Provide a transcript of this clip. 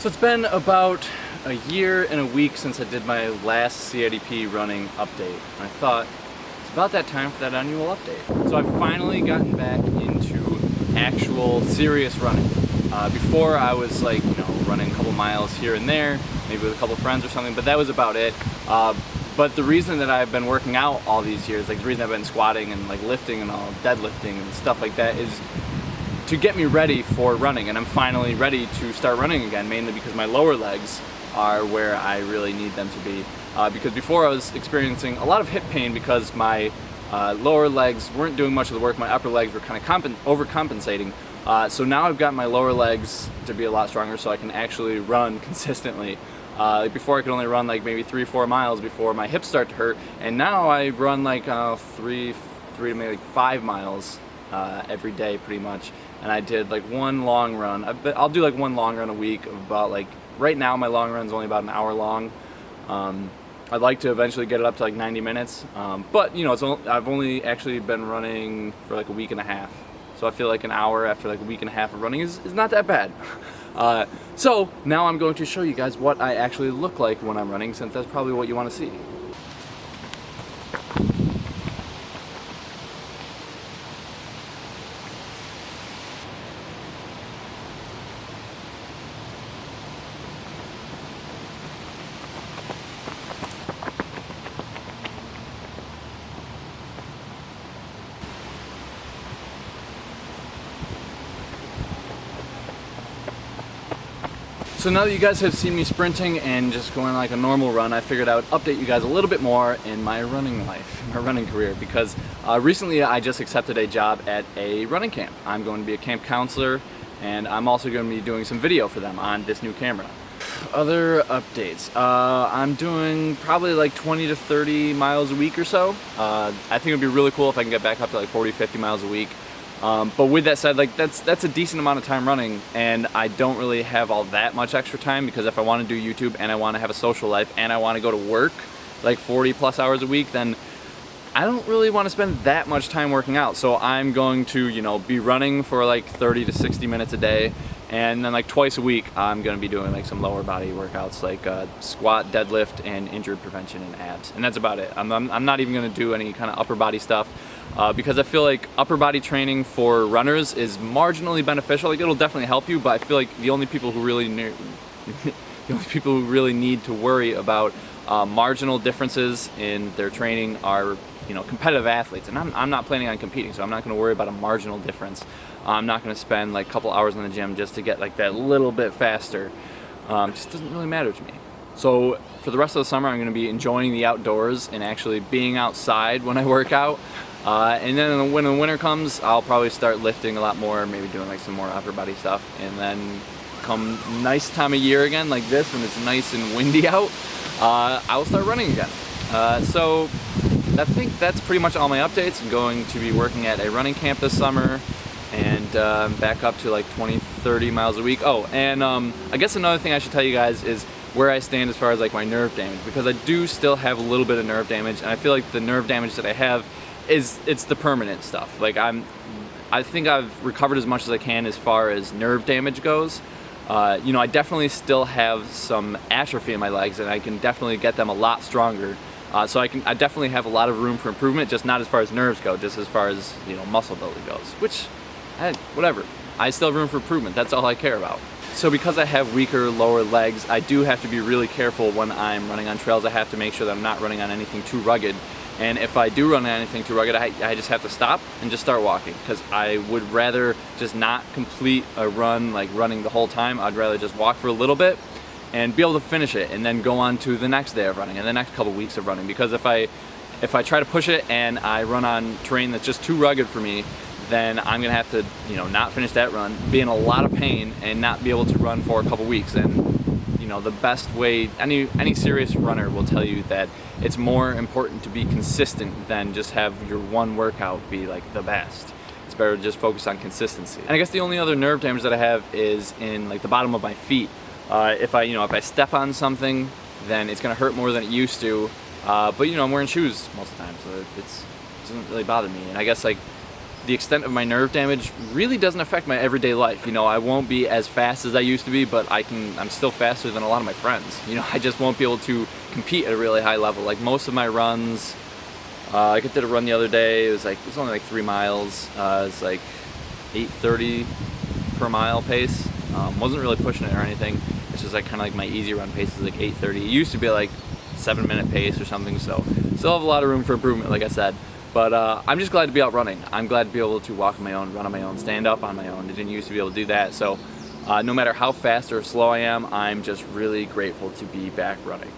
So it's been about a year and a week since I did my last CIDP running update. And I thought it's about that time for that annual update. So I've finally gotten back into actual serious running. Before I was like, running a couple miles here and there, maybe with a couple friends or something, but that was about it. But the reason that I've been working out all these years, like the reason I've been squatting and like lifting and all, deadlifting and stuff like that, is to get me ready for running. And I'm finally ready to start running again, mainly because my lower legs are where I really need them to be. Because before I was experiencing a lot of hip pain because my lower legs weren't doing much of the work, my upper legs were kind of overcompensating. So now I've got my lower legs to be a lot stronger so I can actually run consistently. Before I could only run like maybe 3-4 miles before my hips start to hurt, and now I run like 3 to maybe like 5 miles every day pretty much. And I did like one long run. I'll do like one long run a week of about like, right now my long run's only about an hour long. I'd like to eventually get it up to like 90 minutes, but I've only actually been running for like a week and a half. So I feel like an hour after like a week and a half of running is not that bad. So now I'm going to show you guys what I actually look like when I'm running, since that's probably what you want to see. So now that you guys have seen me sprinting and just going like a normal run, I figured I would update you guys a little bit more in my running life, my running career, because recently I just accepted a job at a running camp. I'm going to be a camp counselor, and I'm also going to be doing some video for them on this new camera. Other updates. I'm doing probably like 20 to 30 miles a week or so. I think it would be really cool if I can get back up to like 40-50 miles a week. But with that said, like that's a decent amount of time running, and I don't really have all that much extra time, because if I want to do YouTube and I want to have a social life and I want to go to work like 40+ hours a week, then I don't really want to spend that much time working out. So I'm going to, be running for like 30 to 60 minutes a day, and then like twice a week I'm going to be doing like some lower body workouts like squat, deadlift, and injury prevention and abs, and that's about it. I'm not even going to do any kind of upper body stuff. Because I feel like upper body training for runners is marginally beneficial. Like, it'll definitely help you, but I feel like the only people who really need to worry about marginal differences in their training are competitive athletes, and I'm not planning on competing, so I'm not going to worry about a marginal difference. I'm not going to spend like a couple hours in the gym just to get like that little bit faster. Just doesn't really matter to me. So for the rest of the summer, I'm going to be enjoying the outdoors and actually being outside when I work out. And then when the winter comes, I'll probably start lifting a lot more, maybe doing like some more upper body stuff. And then come nice time of year again, like this, when it's nice and windy out, I will start running again. So I think that's pretty much all my updates. I'm going to be working at a running camp this summer, and back up to like 20-30 miles a week. Oh, and I guess another thing I should tell you guys is where I stand as far as like my nerve damage, because I do still have a little bit of nerve damage, and I feel like the nerve damage that I have it's the permanent stuff. Like I think I've recovered as much as I can as far as nerve damage goes. I definitely still have some atrophy in my legs, and I can definitely get them a lot stronger. So I definitely have a lot of room for improvement, just not as far as nerves go, just as far as muscle building goes. Which, whatever. I still have room for improvement. That's all I care about. So because I have weaker lower legs, I do have to be really careful when I'm running on trails. I have to make sure that I'm not running on anything too rugged. And if I do run on anything too rugged, I just have to stop and just start walking, because I would rather just not complete a run like running the whole time. I'd rather just walk for a little bit and be able to finish it, and then go on to the next day of running and the next couple weeks of running. Because if I try to push it and I run on terrain that's just too rugged for me, then I'm gonna have to not finish that run, be in a lot of pain, and not be able to run for a couple weeks. And the best way, any serious runner will tell you that it's more important to be consistent than just have your one workout be like the best. It's better to just focus on consistency. And I guess the only other nerve damage that I have is in like the bottom of my feet. If I step on something, then it's gonna hurt more than it used to. But I'm wearing shoes most of the time, so it doesn't really bother me. And I guess like the extent of my nerve damage really doesn't affect my everyday life. You know, I won't be as fast as I used to be, but I'm still faster than a lot of my friends. You know, I just won't be able to compete at a really high level. Like most of my runs, I did a run the other day. It was only like 3 miles. It's like 8:30 per mile pace. Wasn't really pushing it or anything. It's just like kind of like my easy run pace is like 8:30. It used to be like 7-minute pace or something. So still have a lot of room for improvement, like I said. But I'm just glad to be out running. I'm glad to be able to walk on my own, run on my own, stand up on my own. I didn't used to be able to do that. So no matter how fast or slow I am, I'm just really grateful to be back running.